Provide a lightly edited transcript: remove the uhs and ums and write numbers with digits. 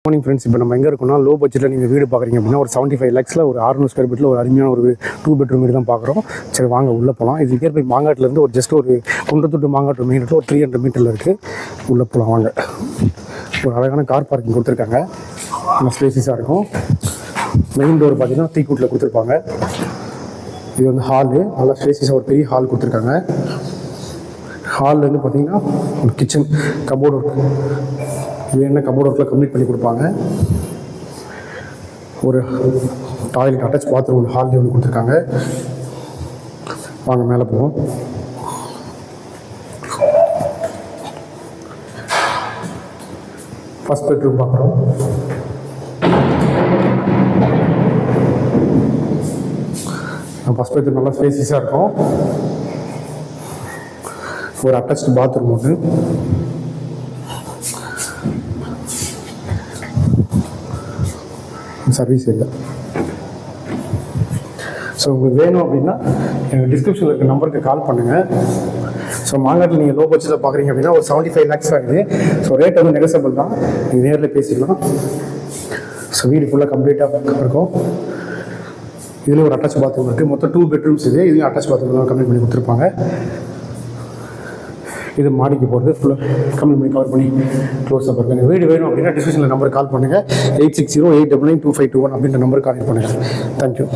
Morning friends, இப்போ நம்ம எங்கே இருக்கோம்னா லோ பட்ஜெட்டில் நீங்கள் வீடு பார்க்குறீங்க அப்படின்னா ஒரு 75 lakhsல ஒரு 600 ஸ்கொயர் ஃபீட்டில் ஒரு அருமையான ஒரு 2 bedroom வீடு தான் பார்க்குறோம். சரி வாங்க உள்ளே போகலாம். இது நியர்பை மாங்காட்டிலேருந்து ஒரு ஜஸ்ட் ஒரு குன்றத்தூட்டு மாங்காட்டு மெயின் ரோட்டில் ஒரு 300 மீட்டரில் இருக்குது. உள்ளே போகலாம் வாங்க. ஒரு அழகான கார் பார்க்கிங் கொடுத்துருக்காங்க, நல்லா ஸ்பேசிஸாக இருக்கும். மெயின் டோர் பார்த்தீங்கன்னா தீக்கூட்டில் கொடுத்துருப்பாங்க. இது வந்து ஹாலு, நல்லா ஸ்பேசிஸாக ஒரு பெரிய ஹால் கொடுத்துருக்காங்க. ஹால்லேருந்து பார்த்தீங்கன்னா ஒரு கிச்சன் கபோர்டு ஒர்க், இது என்ன கபோர்டு ஒர்க்கில் கம்ப்ளீட் பண்ணி கொடுப்பாங்க. ஒரு டாய்லெட் அட்டாச் பாத்ரூம் ஒன்று ஹால்லேயே ஒன்று கொடுத்துருக்காங்க. வாங்க மேலே போவோம். ஃபர்ஸ்ட் பெட்ரூம் பார்க்குறோம். ஃபர்ஸ்ட் பெட்ரூம் நல்லா ஸ்பேசிஸாக இருக்கும். ஒரு அட்டாச்டு பாத்ரூம் ஒன்று, சர்வீஸ் ஏரியா. ஸோ உங்களுக்கு வேணும் அப்படின்னா எங்கள் டிஸ்கிரிப்ஷனில் இருக்க நம்பருக்கு கால் பண்ணுங்கள். ஸோ மாங்காட்டில் நீங்கள் லோ பட்ஜெட்டில் பார்க்குறீங்க அப்படின்னா ஒரு 75 lakhs ஆகுது. ஸோ ரேட் வந்து நெகசபிள் தான், நீங்கள் நேரில் பேசிக்கலாம். ஸோ வீடு ஃபுல்லாக கம்ப்ளீட்டாக இருக்கும். இதுலேயும் ஒரு அட்டாச் பாத்ரூம் இருக்குது. மொத்தம் 2 bedrooms இது. இதுலேயும் அட்டாச் பாத்ரூம் தான் கம்ப்ளீட் பண்ணி கொடுத்துருப்பாங்க. இது மாடிக்கு போகிறது ஃபுல்லாக கம்ப்ளீட் பண்ணி கவர் பண்ணி க்ளோஸ் அப் இருக்குது. வீடு வேணும் அப்படின்னா டிஸ்கிரிப்ஷனில் நம்பருக்கு கால் பண்ணுங்கள். 8608992521 அப்படின்ற நம்பருக்கு கான்டெக்ட் பண்ணுங்கள். தேங்க்யூ.